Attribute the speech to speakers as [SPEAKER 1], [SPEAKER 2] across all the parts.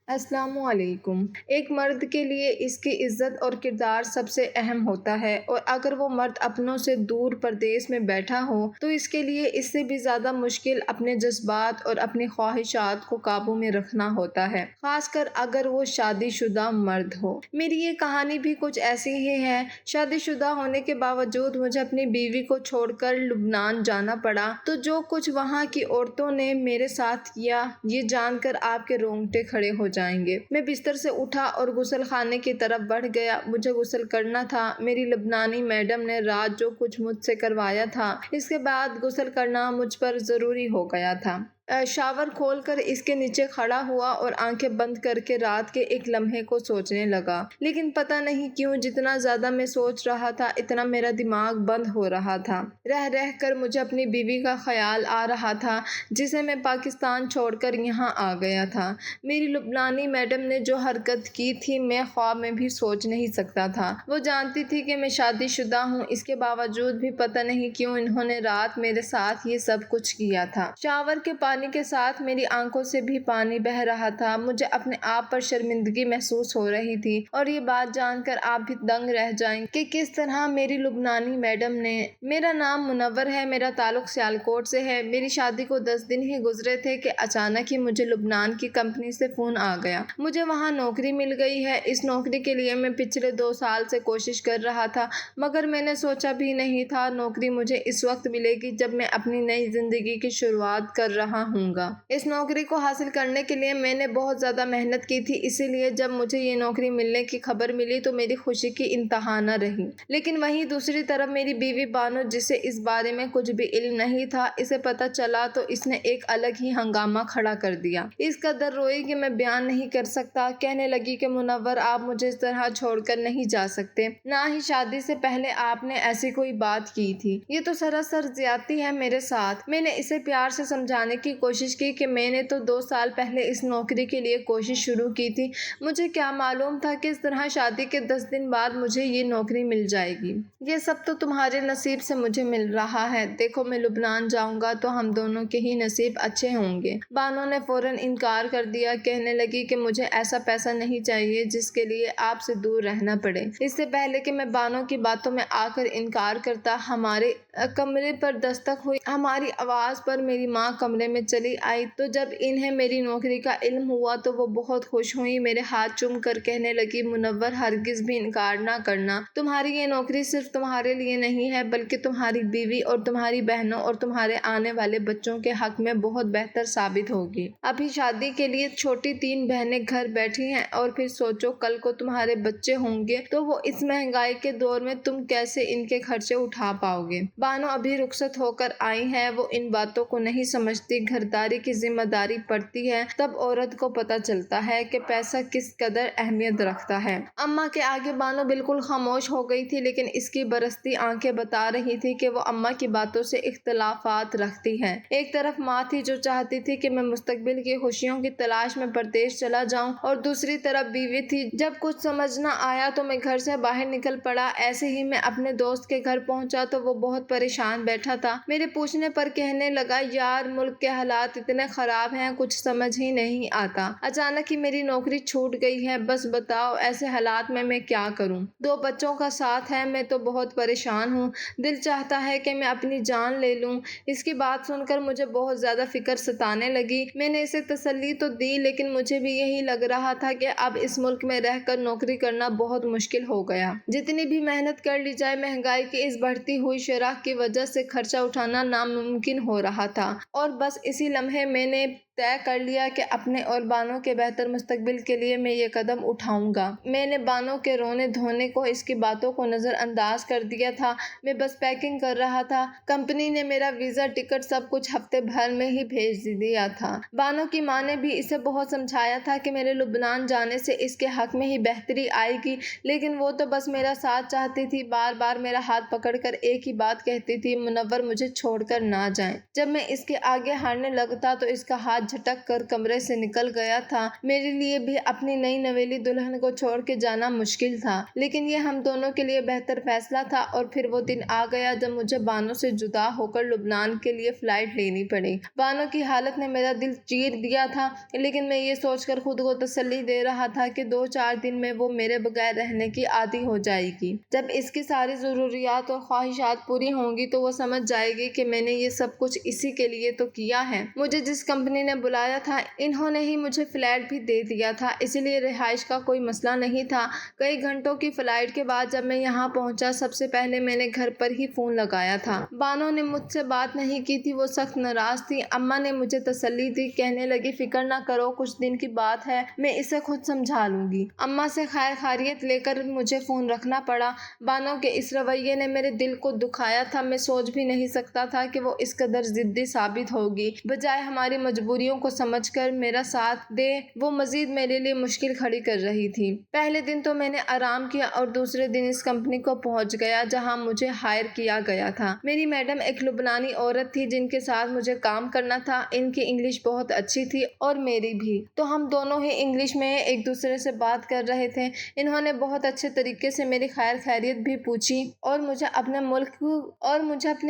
[SPEAKER 1] السلام علیکم۔ ایک مرد کے لیے اس کی عزت اور کردار سب سے اہم ہوتا ہے، اور اگر وہ مرد اپنوں سے دور پردیس میں بیٹھا ہو تو اس کے لیے اس سے بھی زیادہ مشکل اپنے جذبات اور اپنی خواہشات کو قابو میں رکھنا ہوتا ہے، خاص کر اگر وہ شادی شدہ مرد ہو۔ میری یہ کہانی بھی کچھ ایسی ہی ہے۔ شادی شدہ ہونے کے باوجود مجھے اپنی بیوی کو چھوڑ کر لبنان جانا پڑا، تو جو کچھ وہاں کی عورتوں نے میرے ساتھ کیا، یہ جان کر آپ کے رونگٹے کھڑے ہو جائیں گے۔ میں بستر سے اٹھا اور غسل خانے کی طرف بڑھ گیا۔ مجھے غسل کرنا تھا۔ میری لبنانی میڈم نے رات جو کچھ مجھ سے کروایا تھا، اس کے بعد غسل کرنا مجھ پر ضروری ہو گیا تھا۔ شاور کھول کر اس کے نیچے کھڑا ہوا اور آنکھیں بند کر کے رات کے ایک لمحے کو سوچنے لگا، لیکن پتہ نہیں کیوں جتنا زیادہ میں سوچ رہا تھا اتنا میرا دماغ بند ہو رہا تھا۔ رہ رہ کر مجھے اپنی بیوی کا خیال آ رہا تھا، جسے میں پاکستان چھوڑ کر یہاں آ گیا تھا۔ میری لبنانی میڈم نے جو حرکت کی تھی میں خواب میں بھی سوچ نہیں سکتا تھا۔ وہ جانتی تھی کہ میں شادی شدہ ہوں، اس کے باوجود بھی پتہ نہیں کیوں انہوں نے رات میرے ساتھ یہ سب کچھ کیا تھا۔ شاور کے پانی کے ساتھ میری آنکھوں سے بھی پانی بہہ رہا تھا۔ مجھے اپنے آپ پر شرمندگی محسوس ہو رہی تھی، اور یہ بات جان کر آپ بھی دنگ رہ جائیں کہ کس طرح میری لبنانی میڈم نے۔ میرا نام منور ہے، میرا تعلق سیالکوٹ سے ہے۔ میری شادی کو 10 دن ہی گزرے تھے کہ اچانک ہی مجھے لبنان کی کمپنی سے فون آ گیا۔ مجھے وہاں نوکری مل گئی ہے۔ اس نوکری کے لیے میں پچھلے 2 سال سے کوشش کر رہا تھا، مگر میں نے سوچا بھی نہیں تھا نوکری مجھے اس وقت ملے گی جب میں اپنی نئی زندگی کی شروعات کر رہا ہوں گا۔ اس نوکری کو حاصل کرنے کے لیے میں نے بہت زیادہ محنت کی تھی، اسی لیے جب مجھے یہ نوکری ملنے کی خبر ملی تو میری خوشی کی انتہا نہ رہی۔ لیکن وہیں دوسری طرف میری بیوی بانو، جسے اس بارے میں کچھ بھی علم نہیں تھا، اسے پتہ چلا تو اس نے ایک الگ ہی ہنگامہ کھڑا کر دیا۔ اس قدر روئی کہ میں بیان نہیں کر سکتا۔ کہنے لگی کہ منور، آپ مجھے اس طرح چھوڑ کر نہیں جا سکتے، نہ ہی شادی سے پہلے آپ نے ایسی کوئی بات کی تھی۔ یہ تو سراسر زیادتی ہے میرے ساتھ۔ میں نے اسے پیار سے سمجھانے کی کوشش کی کہ میں نے تو 2 سال پہلے اس نوکری کے لیے کوشش شروع کی تھی، مجھے کیا معلوم تھا کہ اس طرح شادی کے 10 دن بعد مجھے یہ نوکری مل جائے گی۔ یہ سب تو تمہارے نصیب سے مجھے مل رہا ہے۔ دیکھو، میں لبنان جاؤں گا تو ہم دونوں کے ہی نصیب اچھے ہوں گے۔ بانو نے فوراً انکار کر دیا۔ کہنے لگی کہ مجھے ایسا پیسہ نہیں چاہیے جس کے لیے آپ سے دور رہنا پڑے۔ اس سے پہلے کہ میں بانو کی باتوں میں آ کر انکار کرتا، ہمارے کمرے پر دستک ہوئی۔ ہماری آواز پر میری ماں کمرے میں چلی آئی، تو جب انہیں میری نوکری کا علم ہوا تو وہ بہت خوش ہوئی۔ میرے ہاتھ چوم کر کہنے لگی، منور، ہرگز بھی انکار نہ کرنا۔ تمہاری یہ نوکری صرف تمہارے لیے نہیں ہے، بلکہ تمہاری بیوی اور تمہاری بہنوں اور تمہارے آنے والے بچوں کے حق میں بہت بہتر ثابت ہوگی۔ ابھی شادی کے لیے چھوٹی 3 بہنیں گھر بیٹھی ہیں، اور پھر سوچو کل کو تمہارے بچے ہوں گے تو وہ اس مہنگائی کے دور میں تم کیسے ان کے خرچے اٹھا پاؤ گے۔ بانو ابھی رخصت ہو کر آئی ہیں، وہ ان باتوں کو نہیں سمجھتی۔ گھرداری کی ذمہ داری پڑتی ہے تب عورت کو پتہ چلتا ہے کہ پیسہ کس قدر اہمیت رکھتا ہے۔ اماں کے آگے بانو بالکل خاموش ہو گئی تھی، لیکن اس کی برستی آنکھیں بتا رہی تھی کہ وہ اماں کی باتوں سے اختلافات رکھتی ہے۔ ایک طرف ماں تھی جو چاہتی تھی کہ میں مستقبل کی خوشیوں کی تلاش میں پردیس چلا جاؤں، اور دوسری طرف بیوی تھی۔ جب کچھ سمجھ نہ آیا تو میں گھر سے باہر نکل پڑا۔ ایسے ہی میں اپنے دوست کے گھر پہنچا تو وہ بہت پریشان بیٹھا تھا۔ میرے پوچھنے پر کہنے لگا، یار، ملک کے حالات اتنے خراب ہیں، کچھ سمجھ ہی نہیں آتا۔ اچانک ہی میری نوکری چھوٹ گئی ہے، بس بتاؤ ایسے حالات میں کیا کروں؟ 2 بچوں کا ساتھ ہے، میں تو بہت پریشان ہوں۔ دل چاہتا ہے کہ میں اپنی جان لے لوں۔ اس کی بات سن کر مجھے بہت زیادہ فکر ستانے لگی۔ میں نے اسے تسلی تو دی، لیکن مجھے بھی یہی لگ رہا تھا کہ اب اس ملک میں رہ کر نوکری کرنا بہت مشکل ہو گیا۔ جتنی بھی محنت کر لی جائے، مہنگائی کی اس بڑھتی ہوئی شرح کی وجہ سے خرچہ اٹھانا ناممکن ہو رہا تھا، اور بس اسی لمحے میں نے طے کر لیا کہ اپنے اور بانو کے بہتر مستقبل کے لیے میں یہ قدم اٹھاؤں گا۔ میں نے بانو کے رونے دھونے کو، اس کی باتوں کو نظر انداز کر دیا تھا۔ میں بس پیکنگ کر رہا تھا۔ کمپنی نے میرا ویزا، ٹکٹ، سب کچھ ہفتے بھر میں ہی بھیج دیا تھا۔ بانو کی ماں نے بھی اسے بہت سمجھایا تھا کہ میرے لبنان جانے سے اس کے حق میں ہی بہتری آئے گی، لیکن وہ تو بس میرا ساتھ چاہتی تھی۔ بار بار میرا ہاتھ پکڑ کر ایک ہی بات کہتی تھی، منور، مجھے چھوڑ کر نہ جائیں۔ جب میں اس کے آگے ہارنے لگتا تو اس کا ہاتھ हाथ झटक कर कमरे से निकल गया था। मेरे लिए भी अपनी नई नवेली दुल्हन को छोड़ के जाना मुश्किल था, लेकिन ये हम दोनों के लिए बेहतर फैसला था। और फिर वो दिन आ गया जब मुझे बानो से जुदा होकर लुबनान के लिए फ्लाइट लेनी पड़ी। बानो की हालत ने मेरा दिल चीर दिया था, लेकिन मैं ये सोचकर खुद को तसल्ली दे रहा था कि 2-4 दिन में वो मेरे बगैर रहने की आदी हो जाएगी। जब इसकी सारी ज़रूरियात और ख्वाहिशात पूरी होंगी तो वो समझ जाएगी कि मैंने ये सब कुछ इसी के लिए तो किया है। मुझे जिस कंपनी ने बुलाया था, इन्होंने ही मुझे फ्लैट भी दे दिया था, इसलिए रिहाइश का कोई मसला नहीं था। कई घंटों की फ्लाइट के बाद जब मैं यहाँ पहुँचा, सबसे पहले मैंने घर पर ही फ़ोन लगाया था। बानो ने मुझसे बात नहीं की थी, वो सख्त नाराज़ थी। अम्मा ने मुझे तसल्ली दी, कहने लगी फिक्र ना करो, कुछ दिन की बात है, मैं इसे खुद समझा लूँगी। अम्मा से खैर खैरियत लेकर मुझे फ़ोन रखना पड़ा। बानो के इस रवैये ने मेरे दिल को दुखाया था। मैं सोच भी नहीं सकता था कि वो इस कदर ज़िद्दी साबित होगी। बजाय हमारी मजबूरियों को समझकर मेरा साथ दे, वो मज़ीद मेरे लिए मुश्किल खड़ी कर रही थी। पहले दिन तो मैंने आराम किया और दूसरे दिन इस कंपनी को पहुंच गया जहां मुझे हायर किया गया था। मेरी मैडम एक लुबनानी औरत थी जिनके साथ मुझे काम करना था। इनकी इंग्लिश बहुत अच्छी थी और मेरी भी, तो हम दोनों ही इंग्लिश में एक दूसरे से बात कर रहे थे। इन्होंने बहुत अच्छे तरीके से मेरी खैर खैरियत भी पूछी और मुझे अपने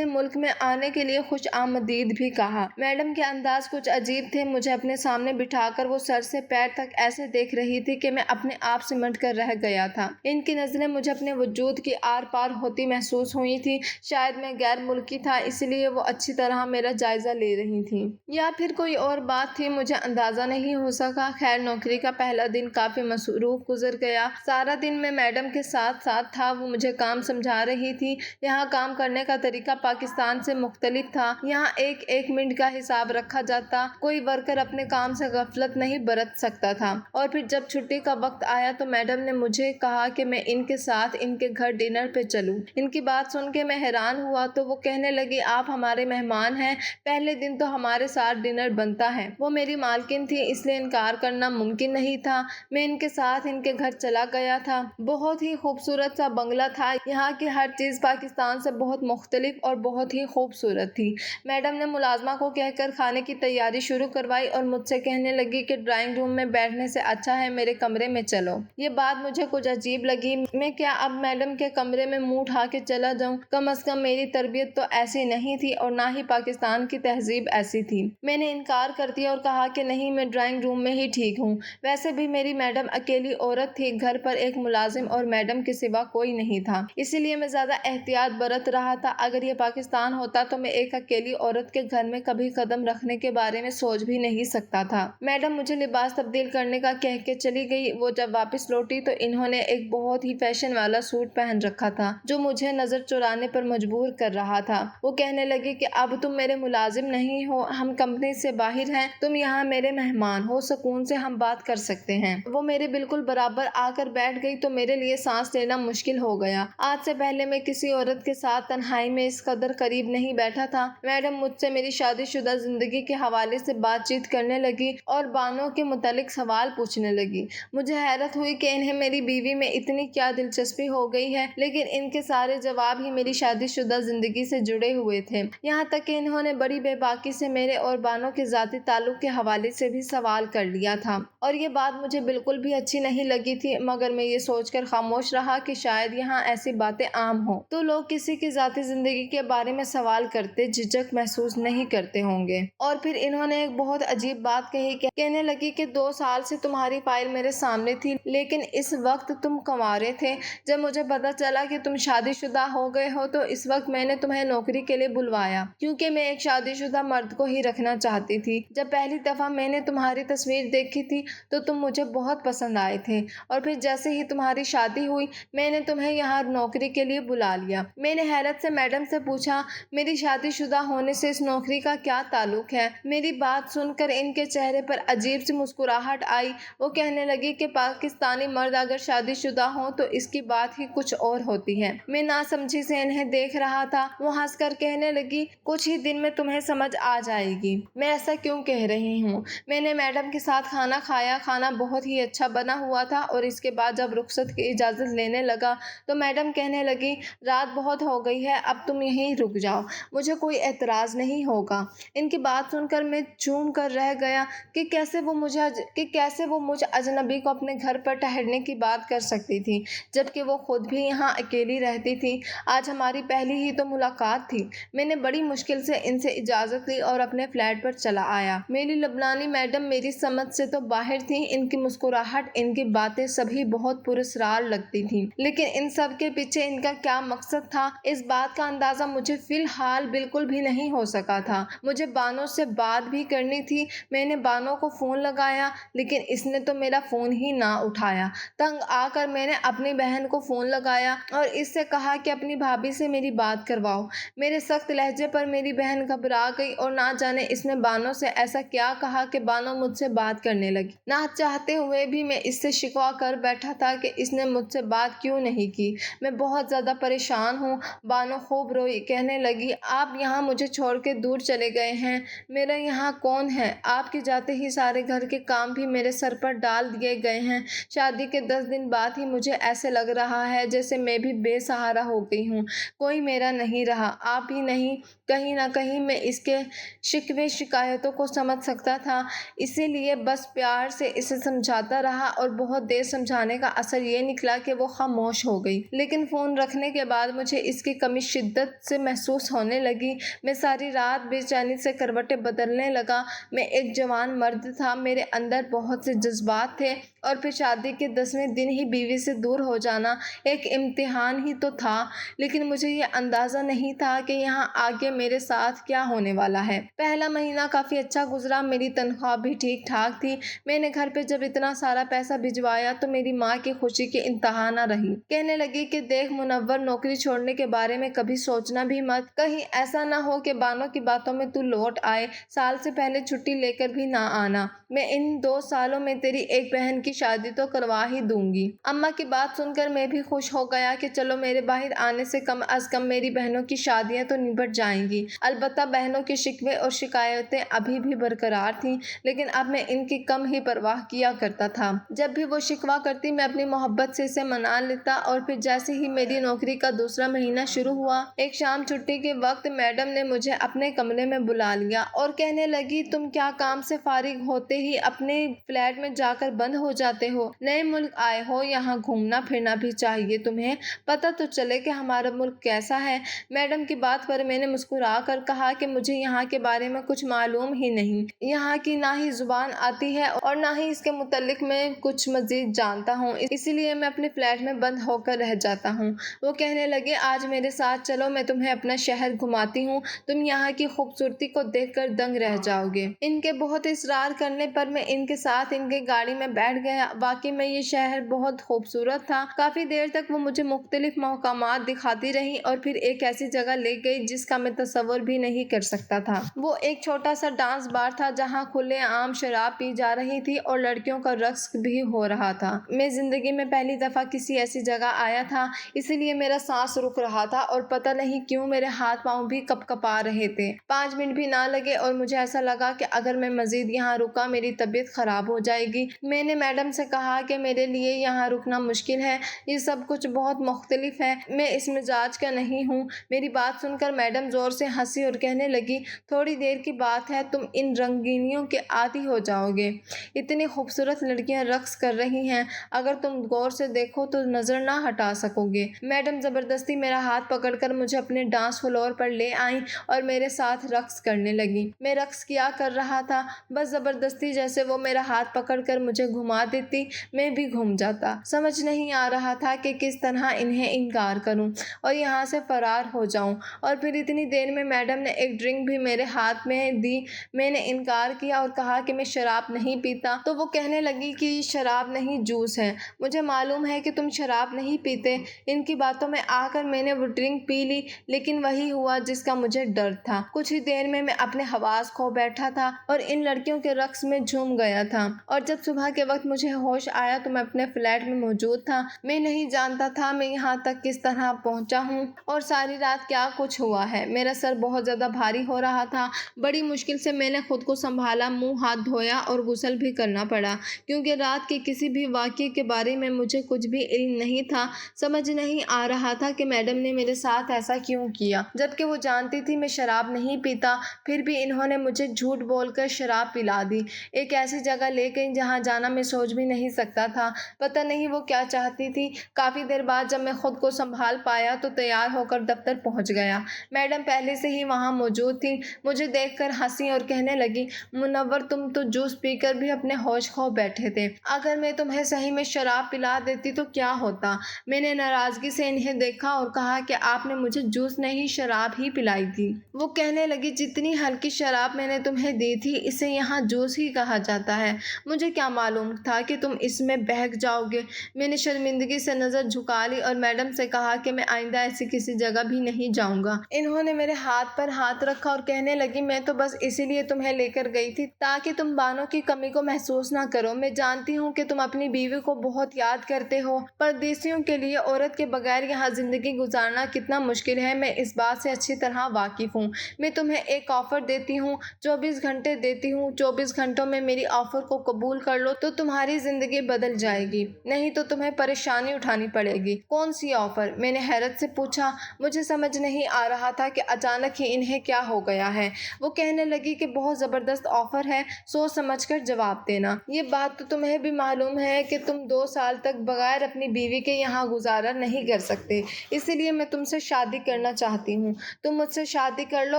[SPEAKER 1] मुल्क में आने के लिए खुश आमदीद भी कहा। मैडम के अंदाज कुछ अजीब थे। मुझे अपने सामने बिठाकर वो सर से पैर तक ऐसे देख रही थी कि मैं अपने आप सिमट कर रह गया था। इनकी नजरें मुझे अपने वजूद की आर पार होती महसूस हुई थी। शायद मैं गैर मुल्की था, इसलिए वो अच्छी तरह मेरा जायजा ले रही थी, या फिर कोई और बात थी, मुझे अंदाजा नहीं हो सका। खैर, नौकरी का पहला दिन काफी मसरूफ गुजर गया। सारा दिन मैं मैडम के साथ साथ था। वो मुझे काम समझा रही थी। यहाँ काम करने का तरीका पाकिस्तान से मुख्तलिफ था। यहाँ एक एक मिनट का हिसाब रखा जाता, कोई वर्कर अपने काम से गफलत नहीं बरत सकता था। और फिर जब छुट्टी का वक्त आया तो मैडम ने मुझे कहा कि मैं इनके साथ इनके घर डिनर पे चलूं। इनकी बात सुन के मैं हैरान हुआ तो वो कहने लगी, आप हमारे मेहमान हैं, पहले दिन तो हमारे साथ डिनर बनता है। वो मेरी मालकिन थी, इसलिए इनकार करना मुमकिन नहीं था। मैं इनके साथ इनके घर चला गया था। बहुत ही खूबसूरत सा बंगला था। यहाँ की हर चीज़ पाकिस्तान से बहुत मुख्तलिफ और बहुत ही खूबसूरत थी। मैडम ने मुलाजमा को कहकर खाने की तैयारी शुरू करवाई और मुझसे कहने लगी कि ड्राइंग रूम में बैठने से अच्छा है मेरे कमरे में चलो। ये बात मुझे कुछ अजीब लगी। मैं क्या अब मैडम के कमरे में मुंह उठा के चला जाऊं? कम अज कम मेरी तरबियत तो ऐसी नहीं थी और ना ही पाकिस्तान की तहजीब ऐसी थी। मैंने इनकार कर दिया और कहा कि नहीं, मैं ड्राइंग रूम में ही ठीक हूँ। वैसे भी मेरी मैडम अकेली औरत थी, घर पर एक मुलाजिम और मैडम के सिवा कोई नहीं था, इसीलिए मैं ज्यादा एहतियात बरत रहा था। अगर ये पाकिस्तान होता तो मैं एक अकेली औरत के घर में कभी कदम रखने के बारे में सोच भी नहीं सकता था। मैडम मुझे लिबास तब्दील करने का कह के चली गई। वो जब वापस लौटी तो इन्होंने एक बहुत ही फैशन वाला सूट पहन रखा था जो मुझे नजर चुराने पर मजबूर कर रहा था। वो कहने लगी कि अब तुम मेरे मुलाजिम नहीं हो, हम कंपनी से बाहर हैं, तुम यहाँ मेरे मेहमान हो, सुकून से हम बात कर सकते हैं। वो मेरे बिल्कुल बराबर आकर बैठ गई तो मेरे लिए सांस लेना मुश्किल हो गया। आज से पहले मैं किसी औरत के साथ तन्हाई में इस कदर करीब नहीं बैठा था। मैडम मुझसे मेरी शादीशुदा जिंदगी के हवाले से बातचीत करने लगी और बानों के मुतालिक सवाल पूछने लगी। मुझे हैरत हुई कि इन्हें मेरी बीवी में इतनी क्या दिलचस्पी हो गई है, लेकिन इनके सारे जवाब ही मेरी शादीशुदा जिंदगी से जुड़े हुए थे। यहाँ तक कि इन्होंने बड़ी बेबाकी से मेरे और बानों के जाती ताल्लुक के हवाले से भी सवाल कर लिया था और ये बात मुझे बिल्कुल भी अच्छी नहीं लगी थी, मगर मैं ये सोचकर खामोश रहा कि शायद यहाँ ऐसी बातें आम हो तो लोग किसी की जाती जिंदगी के बारे में सवाल करते झिझक महसूस नहीं करते होंगे। और फिर इन्होंने एक बहुत अजीब बात कही, कहने लगी कि 2 साल से तुम्हारी फाइल मेरे सामने थी, लेकिन इस वक्त तुम कंवारे थे। जब मुझे पता चला कि तुम शादीशुदा हो गए हो तो इस वक्त मैंने तुम्हें नौकरी के लिए बुलवाया, क्योंकि मैं एक शादीशुदा मर्द को ही रखना चाहती थी। जब पहली दफा मैंने तुम्हारी तस्वीर देखी थी तो तुम मुझे बहुत पसंद आए थे और फिर जैसे ही तुम्हारी शादी हुई मैंने तुम्हें यहाँ नौकरी के लिए बुला लिया। मैंने हैरत से मैडम से पूछा, मेरी शादीशुदा होने से इस नौकरी का क्या ताल्लुक है? मेरी बात सुनकर इनके चेहरे पर अजीब सी मुस्कुराहट आई। वो कहने लगी कि पाकिस्तानी मर्द अगर शादीशुदा हो तो इसकी बात ही कुछ और होती है। मैं नासमझी से इन्हें देख रहा था। वो हंसकर कहने लगी, कुछ ही दिन में तुम्हें समझ आ जाएगी मैं ऐसा क्यों कह रही हूँ। मैंने मैडम के साथ खाना खाया। खाना बहुत ही अच्छा बना हुआ था और इसके बाद जब रुखसत की इजाज़त लेने लगा तो मैडम कहने लगी, रात बहुत हो गई है, अब तुम यहीं रुक जाओ, मुझे कोई एतराज़ नहीं होगा। इनकी बात सुनकर मैं जूम कर रह गया कि कैसे वो मुझ अजनबी को अपने घर पर ठहरने की बात कर सकती थी, जबकि वो खुद भी यहाँ अकेली रहती थी। आज हमारी पहली ही तो मुलाकात थी। मैंने बड़ी मुश्किल से इनसे इजाज़त ली और अपने फ्लैट पर चला आया। मेरी लबनानी मैडम मेरी समझ से तो बाहर थी। इनकी मुस्कुराहट, इनकी बातें सभी बहुत पुरस्कार लगती थी, लेकिन इन सब के पीछे इनका क्या मकसद था, इस बात का अंदाजा मुझे फिलहाल बिल्कुल भी नहीं हो सका था। मुझे बानो से बात भी करनी थी। मैंने बानो को फ़ोन लगाया, लेकिन इसने तो मेरा फ़ोन ही ना उठाया। तंग आकर मैंने अपनी बहन को फ़ोन लगाया और इससे कहा कि अपनी भाभी से मेरी बात करवाओ। मेरे सख्त लहजे पर मेरी बहन घबरा गई और ना जाने इसने बानो से ऐसा क्या कहा कि बानो मुझसे बात करने लगी। ना चाहते हुए भी मैं इससे शिकवा कर बैठा था कि इसने मुझसे बात क्यों नहीं की। मैं बहुत ज़्यादा परेशान हूँ। बानो खूब रोई, कहने लगी, आप यहाँ मुझे छोड़ के दूर चले गए हैं। मेरा यहाँ कौन है? आपके जाते ही सारे घर के काम भी मेरे सर पर डाल दिए गए हैं। शादी के 10 दिन बाद ही मुझे ऐसे लग रहा है जैसे मैं भी बेसहारा हो गई हूँ। कोई मेरा नहीं रहा, आप ही नहीं। कहीं ना कहीं मैं इसके शिकवे शिकायतों को समझ सकता था, इसीलिए बस प्यार से इसे समझाता रहा और बहुत देर समझाने का असर ये निकला कि वो खामोश हो गई। लेकिन फ़ोन रखने के बाद मुझे इसकी कमी शिद्दत से महसूस होने लगी। मैं सारी रात बेचैनी से करवटें बदलने लगा। मैं एक जवान मर्द था, मेरे अंदर बहुत से जज्बात थे और फिर शादी के 10वें दिन ही बीवी से दूर हो जाना एक इम्तिहान ही तो था। लेकिन मुझे ये अंदाज़ा नहीं था कि यहाँ आगे मेरे साथ क्या होने वाला है। पहला महीना काफ़ी अच्छा गुजरा। मेरी तनख्वाह भी ठीक ठाक थी। मैंने घर पे जब इतना सारा पैसा भिजवाया तो मेरी माँ की खुशी की इंतहा न रही। कहने लगी कि देख मुनव्वर, नौकरी छोड़ने के बारे में कभी सोचना भी मत। कहीं ऐसा ना हो कि बानो की बातों में तू लौट आए। साल से पहले छुट्टी लेकर भी ना आना। मैं इन 2 सालों में तेरी एक बहन की शादी तो करवा ही दूंगी। अम्मा की बात सुनकर मैं भी खुश हो गया कि चलो मेरे बाहर आने से कम अज कम मेरी बहनों की शादियां तो निपट जाएंगी। अलबत्ता बहनों के शिकवे और शिकायतें अभी भी बरकरार थीं, लेकिन अब मैं इनकी कम ही परवाह किया करता था। जब भी वो शिकवा करती मैं अपनी मोहब्बत से इसे मना लेता। और फिर जैसे ही मेरी नौकरी का दूसरा महीना शुरू हुआ, एक शाम छुट्टी के वक्त मैडम ने मुझे अपने कमरे में बुला लिया और कहने लगी, तुम क्या काम से फारिग होते ही अपने फ्लैट में जाकर बंद हो जाते हो? नए मुल्क आए हो, यहाँ घूमना फिरना भी चाहिए तुम्हें, पता तो चले कि हमारा मुल्क कैसा है। मैडम की बात पर मैंने मुस्कुरा कर कहा कि मुझे यहाँ के बारे में कुछ मालूम ही नहीं। यहाँ की ना ही जुबान आती है और ना ही इसके मुतल्लिक मैं कुछ मजीद जानता हूँ, इसीलिए मैं अपने फ्लैट में बंद होकर रह जाता हूँ। वो कहने लगे, आज मेरे साथ चलो, मैं तुम्हें अपना शहर घुमाती हूँ। तुम यहाँ की खूबसूरती को देखकर दंग रह जाओगे। इनके बहुत इसरार करने पर मैं इनके साथ इनके गाड़ी में बैठ गया। वाकई में ये शहर बहुत खूबसूरत था। काफी देर तक वो मुझे मुख्तलिफ मकामात दिखाती रही और फिर एक ऐसी जगह ले गई जिसका मैं तसव्वुर भी नहीं कर सकता था। वो एक छोटा सा डांस बार था जहाँ खुले आम शराब पी जा रही थी और लड़कियों का रक्स भी हो रहा था। मैं जिंदगी में पहली दफा किसी ऐसी जगह आया था, इसीलिए मेरा सांस रुक रहा था और पता नहीं क्यों मेरे हाथ पांव भी कपकपा रहे थे। 5 मिनट भी ना लगे और मुझे ऐसा लगा कि अगर मैं मजीद यहाँ रुका मेरी तबीयत खराब हो जाएगी। मैंने मैडम से कहा कि मेरे लिए यहाँ रुकना मुश्किल है, ये सब कुछ बहुत मुख्तलिफ है, मैं इस मिजाज का नहीं हूँ। मेरी बात सुनकर मैडम जोर से हंसी और कहने लगी, थोड़ी देर की बात है, तुम इन रंगीनियों के आदी हो जाओगे। इतनी खूबसूरत लड़कियां रक्स कर रही हैं, अगर तुम गौर से देखो तो नजर ना हटा सकोगे। मैडम जबरदस्ती मेरा हाथ पकड़कर मुझे अपने डांस फ्लोर पर ले आई और मेरे साथ रक्स करने लगी। मैं रक्स किया कर रहा था, बस जबरदस्ती जैसे वो मेरा हाथ पकड़कर मुझे घुमा देती, मैं भी घूम जाता। समझ नहीं आ रहा था कि किस तरह इन्हें इनकार करूं और यहाँ से फरार हो जाऊं। और फिर इतनी देर में मैडम ने एक ड्रिंक भी मेरे हाथ में दी। मैंने इनकार किया और कहा कि मैं शराब नहीं पीता, तो वो कहने लगी कि शराब नहीं, जूस है। मुझे मालूम है कि तुम शराब नहीं पीते। इनकी बातों में आकर मैंने वो ड्रिंक पी ली, लेकिन वही हुआ जिसका मुझे डर था। कुछ ही देर में मैं अपने हवास खो बैठा था और इन लड़कियों के रक्स में झूम गया था। और जब सुबह के वक्त मुझे होश आया तो मैं अपने फ्लैट में मौजूद था। मैं नहीं जानता था मैं यहाँ तक किस तरह पहुँचा हूँ और सारी रात क्या कुछ हुआ है। मेरा میرا سر بہت زیادہ بھاری ہو رہا تھا۔ بڑی مشکل سے میں نے خود کو سنبھالا، منہ ہاتھ دھویا اور غسل بھی کرنا پڑا کیونکہ رات کے کسی بھی واقعے کے بارے میں مجھے کچھ بھی علم نہیں تھا۔ سمجھ نہیں آ رہا تھا کہ میڈم نے میرے ساتھ ایسا کیوں کیا، جبکہ وہ جانتی تھی میں شراب نہیں پیتا، پھر بھی انہوں نے مجھے جھوٹ بول کر شراب پلا دی۔ ایک ایسی جگہ لے گئی جہاں جانا میں سوچ بھی نہیں سکتا تھا۔ پتہ نہیں وہ کیا چاہتی تھی۔ کافی دیر بعد جب میں خود کو سنبھال پایا تو تیار ہو کر دفتر پہنچ گیا۔ میڈم پہلے سے ہی وہاں موجود تھی، مجھے دیکھ کر ہنسی اور کہنے لگی، منور تم تو جوس پی کر بھی اپنے ہوش کھو بیٹھے تھے، اگر میں تمہیں صحیح میں شراب پلا دیتی تو کیا ہوتا؟ میں نے ناراضگی سے انہیں دیکھا اور کہا کہ آپ نے مجھے جوس نہیں شراب ہی پلائی تھی۔ وہ کہنے لگی، جتنی ہلکی شراب میں نے تمہیں دی تھی اسے یہاں جوس ہی کہا جاتا ہے، مجھے کیا معلوم تھا کہ تم اس میں بہک جاؤ گے۔ میں نے شرمندگی سے نظر جھکا لی اور میڈم سے کہا کہ میں آئندہ ایسی کسی جگہ بھی نہیں جاؤں گا۔ انہوں نے میرے ہاتھ پر ہاتھ رکھا اور کہنے لگی، میں تو بس اسی لیے تمہیں لے کر گئی تھی تاکہ تم بانو کی کمی کو محسوس نہ کرو۔ میں جانتی ہوں کہ تم اپنی بیوی کو بہت یاد کرتے ہو۔ پردیسیوں کے لیے عورت کے بغیر یہاں زندگی گزارنا کتنا مشکل ہے، میں اس بات سے اچھی طرح واقف ہوں۔ میں تمہیں ایک آفر دیتی ہوں، 24 گھنٹے دیتی ہوں، 24 گھنٹوں میں میری آفر کو قبول کر لو تو تمہاری زندگی بدل جائے گی، نہیں تو تمہیں پریشانی اٹھانی پڑے گی۔ کون سی آفر؟ میں نے حیرت سے پوچھا۔ مجھے سمجھ نہیں آ رہا تھا کہ اچانک ہی انہیں کیا ہو گیا ہے۔ وہ کہنے لگی کہ بہت زبردست آفر ہے، سوچ سمجھ کر جواب دینا۔ یہ بات تو تمہیں بھی معلوم ہے کہ تم 2 سال تک بغیر اپنی بیوی کے یہاں گزارا نہیں کر سکتے، اسی لیے میں تم سے شادی کرنا چاہتی ہوں۔ تم مجھ سے شادی کر لو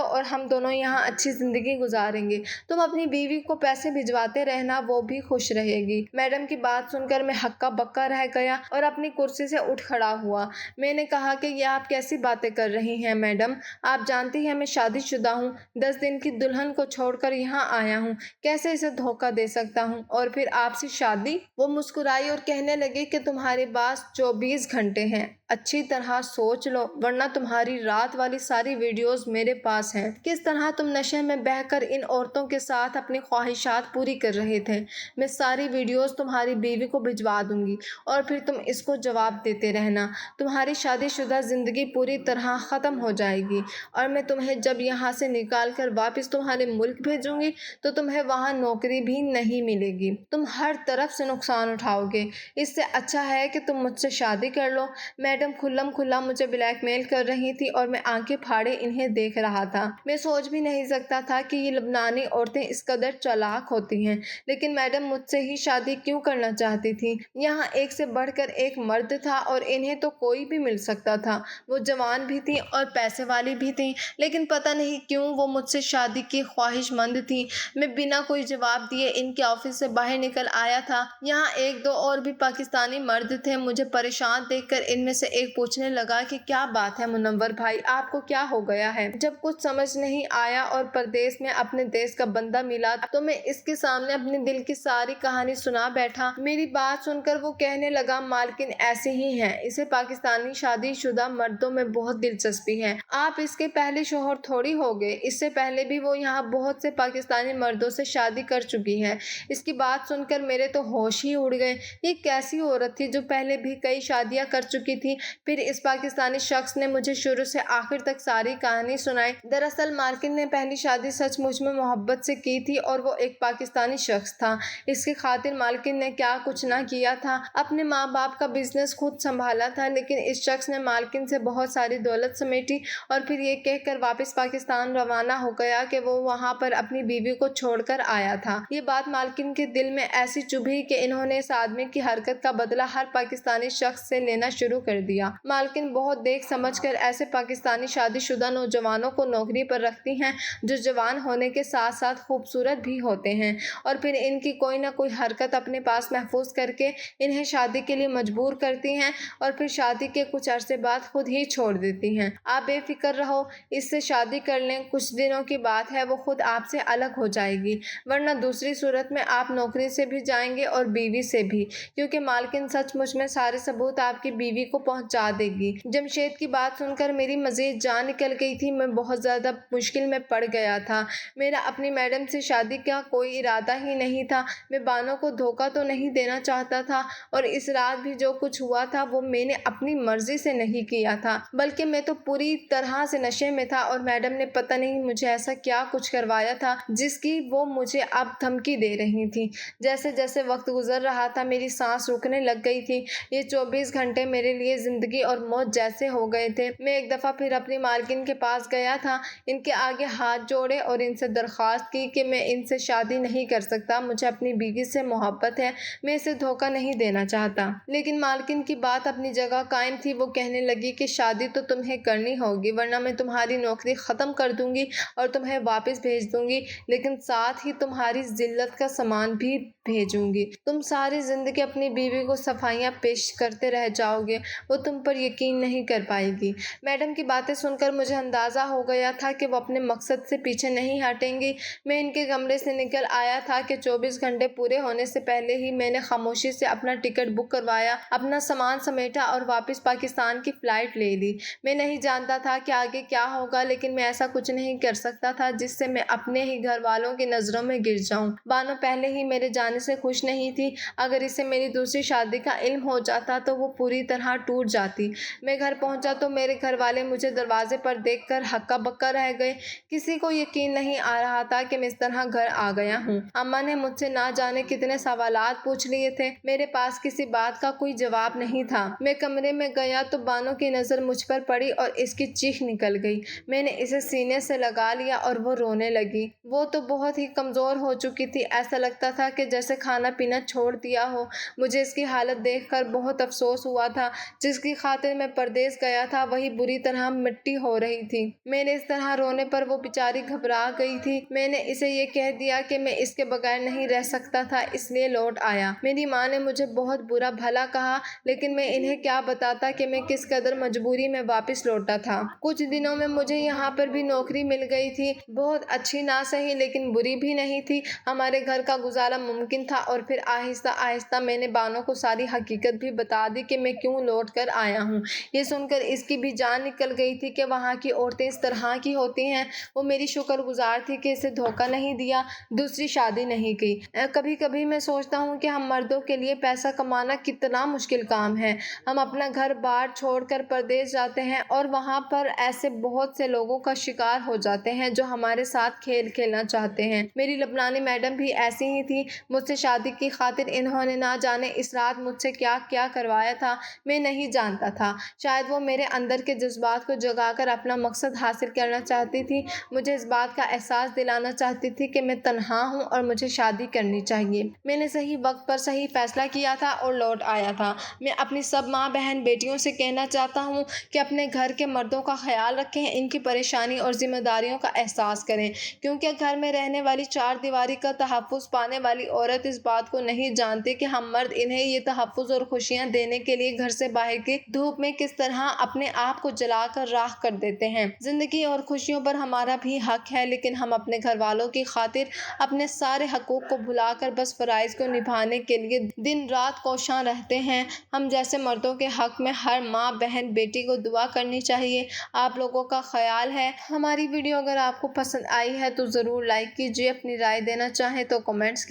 [SPEAKER 1] اور ہم دونوں یہاں اچھی زندگی گزاریں گے۔ تم اپنی بیوی کو پیسے بھجواتے رہنا، وہ بھی خوش رہے گی۔ میڈم کی بات سن کر میں ہکا بکا رہ گیا اور اپنی کرسی سے اٹھ کھڑا ہوا۔ میں نے کہا کہ یہ آپ کیسی باتیں کر رہی ہیں میڈم؟ آپ جانتی ہیں میں شادی شدہ ہوں، 10 دن کی دلہن کو چھوڑ کر یہاں آیا ہوں، کیسے اسے دھوکہ دے سکتا ہوں؟ اور پھر آپ سے شادی؟ وہ مسکرائی اور کہنے لگی کہ تمہارے پاس 24 گھنٹے ہیں، اچھی طرح سوچ لو ورنہ تمہاری رات والی ساری ویڈیوز میرے پاس ہیں، کس طرح تم نشے میں بہہ کر ان عورتوں کے ساتھ اپنی خواہشات پوری کر رہے تھے۔ میں ساری ویڈیوز تمہاری بیوی کو بھجوا دوں گی اور پھر تم اس کو جواب دیتے رہنا۔ تمہاری شادی شدہ زندگی پوری طرح ختم ہو جائے گی اور میں تمہیں جب یہاں سے نکال کر واپس تمہارے ملک بھیجوں گی تو تمہیں وہاں نوکری بھی نہیں ملے گی، تم ہر طرف سے نقصان اٹھاؤ گے۔ اس سے اچھا ہے کہ تم مجھ سے شادی کر لو۔ میڈم کھلم کھلا مجھے بلیک میل کر رہی تھی اور میں آنکھیں پھاڑے انہیں دیکھ رہا تھا۔ میں سوچ بھی نہیں سکتا تھا کہ یہ لبنانی عورتیں اس قدر چالاک ہوتی ہیں، لیکن میڈم مجھ سے ہی شادی کیوں کرنا چاہتی تھی؟ یہاں ایک سے بڑھ کر ایک مرد تھا اور انہیں تو کوئی بھی مل سکتا تھا۔ وہ جوان بھی تھی اور پیسے والی بھی تھی، لیکن پتہ نہیں کیوں وہ مجھ سے شادی کی خواہش مند تھی۔ میں بنا کوئی جواب دیے ان کے آفس سے باہر نکل آیا تھا۔ یہاں 1-2 اور بھی پاکستانی مرد تھے۔ مجھے پریشان دیکھ کر ان میں سے ایک پوچھنے لگا کہ کیا بات ہے منور بھائی، آپ کو کیا ہو گیا ہے؟ جب کچھ سمجھ نہیں آیا اور پردیس میں اپنے دیس کا بندہ ملا تو میں اس کے سامنے اپنے دل کی ساری کہانی سنا بیٹھا۔ میری بات سن کر وہ کہنے لگا، مالکن ایسی ہی ہیں، اسے پاکستانی شادی شدہ مردوں میں بہت دلچسپی ہے۔ آپ اس کے پہلے شوہر تھوڑی ہو گئے، اس سے پہلے بھی وہ یہاں بہت سے پاکستانی مردوں سے شادی کر چکی ہے۔ اس کی بات سن کر میرے تو ہوش ہی اڑ گئے۔ یہ کیسی عورت تھی جو پہلے بھی کئی شادیاں کر چکی تھی؟ پھر اس پاکستانی شخص نے مجھے شروع سے آخر تک ساری کہانی سنائی۔ دراصل مالکن نے پہلی شادی سچ مچ میں محبت سے کی تھی اور وہ ایک پاکستانی شخص تھا۔ اس کی خاطر مالکن نے کیا کچھ نہ کیا تھا، اپنے ماں باپ کا بزنس خود سنبھالا تھا، لیکن اس شخص نے مالکن سے بہت ساری دولت سمیٹی اور پھر یہ کہہ کر واپس پاکستان روانہ ہو گیا کہ وہ وہاں پر اپنی بیوی کو چھوڑ کر آیا تھا۔ یہ بات مالکن کے دل میں ایسی چبھی کہ انہوں نے اس آدمی کی حرکت کا بدلہ ہر پاکستانی شخص سے لینا شروع کر دیا۔ مالکن بہت دیکھ سمجھ کر ایسے پاکستانی شادی شدہ نوجوانوں کو نوکری پر رکھتی ہیں جو جوان ہونے کے ساتھ ساتھ خوبصورت بھی ہوتے ہیں، اور پھر ان کی کوئی نہ کوئی حرکت اپنے پاس محفوظ کر کے انہیں شادی کے لیے مجبور کرتی ہیں اور پھر شادی کے کچھ عرصے بعد خود ہی چھوڑ دیتی ہیں۔ آپ بے فکر رہو، اس سے شادی کر لیں، کچھ دنوں کی بات ہے وہ خود آپ سے الگ ہو جائے گی، ورنہ دوسری صورت میں آپ نوکری سے بھی جائیں گے اور بیوی سے بھی، کیونکہ مالکن سچ مچ میں سارے ثبوت آپ کی بیوی کو पहुंचा देगी। जमशेद की बात सुनकर मेरी मज़ीद जान निकल गई थी। मैं बहुत ज़्यादा मुश्किल में पड़ गया था। मेरा अपनी मैडम से शादी का कोई इरादा ही नहीं था। मैं बानो को धोखा तो नहीं देना चाहता था, और इस रात भी जो कुछ हुआ था वो मैंने अपनी मर्जी से नहीं किया था, बल्कि मैं तो पूरी तरह से नशे में था, और मैडम ने पता नहीं मुझे ऐसा क्या कुछ करवाया था जिसकी वो मुझे अब धमकी दे रही थी। जैसे जैसे वक्त गुजर रहा था मेरी सांस रुकने लग गई थी। ये 24 घंटे मेरे लिए जिंदगी और मौत जैसे हो गए थे। मैं एक दफ़ा फिर अपनी मालकिन के पास गया था, इनके आगे हाथ जोड़े और इनसे दरख्वास्त की कि मैं इनसे शादी नहीं कर सकता, मुझे अपनी बीवी से मोहब्बत है, मैं इसे धोखा नहीं देना चाहता। लेकिन मालकिन की बात अपनी जगह कायम थी। वो कहने लगी कि शादी तो तुम्हें करनी होगी, वरना मैं तुम्हारी नौकरी ख़त्म कर दूंगी और तुम्हें वापस भेज दूंगी, लेकिन साथ ही तुम्हारी जिल्लत का सामान भी भेजूंगी। तुम सारी जिंदगी अपनी बीवी को सफाइयाँ पेश करते रह जाओगे, वो तुम पर यकीन नहीं कर पाएगी। मैडम की बातें सुनकर मुझे अंदाज़ा हो गया था कि वो अपने मकसद से पीछे नहीं हटेंगी। मैं इनके कमरे से निकल आया था कि 24 घंटे पूरे होने से पहले ही मैंने खामोशी से अपना टिकट बुक करवाया, अपना सामान समेटा और वापस पाकिस्तान की फ़्लाइट ले ली। मैं नहीं जानता था कि आगे क्या होगा, लेकिन मैं ऐसा कुछ नहीं कर सकता था जिससे मैं अपने ही घर वालों की नज़रों में गिर जाऊं। बानो पहले ही मेरे जाने से खुश नहीं थी। अगर इसे मेरी दूसरी शादी का इल्म हो जाता तो वो पूरी तरह टूट जाती। मैं घर पहुंचा तो मेरे घर वाले मुझे दरवाजे पर देखकर हक्का बक्का रह गए। किसी को यकीन नहीं आ रहा था कि मैं इस तरह घर आ गया हूँ। अम्मा ने मुझसे ना जाने कितने सवालात पूछ लिए थे। मेरे पास किसी बात का कोई जवाब नहीं था। मैं कमरे में गया तो बानो की नज़र मुझ पर पड़ी और इसकी चीख निकल गई। मैंने इसे सीने से लगा लिया और वो रोने लगी। वो तो बहुत ही कमज़ोर हो चुकी थी, ऐसा लगता था कि जैसे खाना पीना छोड़ दिया हो। मुझे इसकी हालत देखकर बहुत अफसोस हुआ था। जिसकी खातिर मैं परदेस गया था वही बुरी तरह मिट्टी हो रही थी। मेरे इस तरह रोने पर वो बेचारी घबरा गई थी। मैंने इसे ये कह दिया कि मैं इसके बगैर नहीं रह सकता था, इसलिए लौट आया। मेरी माँ ने मुझे बहुत बुरा भला कहा, लेकिन मैं इन्हें क्या बताता कि मैं किस कदर मजबूरी में वापस लौटा था। कुछ दिनों में मुझे यहाँ पर भी नौकरी मिल गई थी। बहुत अच्छी ना सही, लेकिन बुरी भी नहीं थी। हमारे घर का गुजारा मुमकिन था। और फिर आहिस्ता आहिस्ता मैंने बानो को सारी हकीकत भी बता दी कि मैं क्यों लौट कर आया हूँ। ये सुनकर इसकी भी जान निकल गई थी कि वहाँ की औरतें इस तरह की होती हैं। वो मेरी शुक्रगुजार थी कि इसे धोखा नहीं दिया, दूसरी शादी नहीं की। कभी कभी मैं सोचता हूँ कि हम मर्दों के लिए पैसा कमाना कितना मुश्किल काम है। हम अपना घर बार छोड़कर परदेश जाते हैं और वहाँ पर ऐसे बहुत से लोगों का शिकार हो जाते हैं जो हमारे साथ खेल खेलना चाहते हैं। मेरी लबनानी मैडम भी ऐसी ही थी। मुझसे शादी की खातिर इन्होंने ना जाने इस रात मुझसे क्या क्या करवाया था, मैं नहीं जानता था। शायद वो मेरे अंदर के जज्बात को जगाकर अपना मकसद हासिल करना चाहती थी। मुझे इस बात का एहसास दिलाना चाहती थी कि मैं तन्हा हूँ और मुझे शादी करनी चाहिए। मैंने सही वक्त पर सही फैसला किया था और लौट आया था। मैं अपनी सब माँ बहन बेटियों से कहना चाहता हूँ कि अपने घर के मर्दों का ख्याल रखें, इनकी परेशानी और जिम्मेदारियों का एहसास करें, क्योंकि घर में रहने वाली चार दीवारी का तहफ़्फ़ुज़ पाने वाली औरत इस बात को नहीं जानती कि हम मर्द इन्हें ये तहफ़्फ़ुज़ और खुशियाँ देने के लिए घर से बाहर की धूप में किस तरह अपने आप को जलाकर राख कर देते हैं। जिंदगी और खुशियों पर हमारा भी हक है, लेकिन हम अपने घर वालों की खातिर अपने सारे हकूक़ को भुलाकर बस फ़राइज़ को निभाने के लिए दिन रात कोशां रहते हैं। हम जैसे मर्दों के हक में हर माँ बहन बेटी को दुआ करनी चाहिए। आप लोगों का ख्याल है। हमारी वीडियो अगर आपको पसंद आई है तो ज़रूर लाइक कीजिए, अपनी राय देना चाहें तो कमेंट्स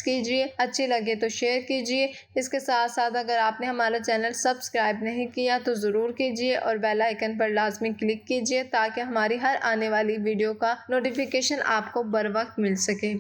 [SPEAKER 1] कीजिए, अच्छी लगे तो शेयर कीजिए। इसके साथ साथ अगर आपने हमारा चैनल सब्सक्राइब नहीं किया तो ज़रूर कीजिए और बेल आइकन पर लाजमी क्लिक कीजिए ताकि हमारी हर आने वाली वीडियो का नोटिफिकेशन आपको बर वक्त मिल सके।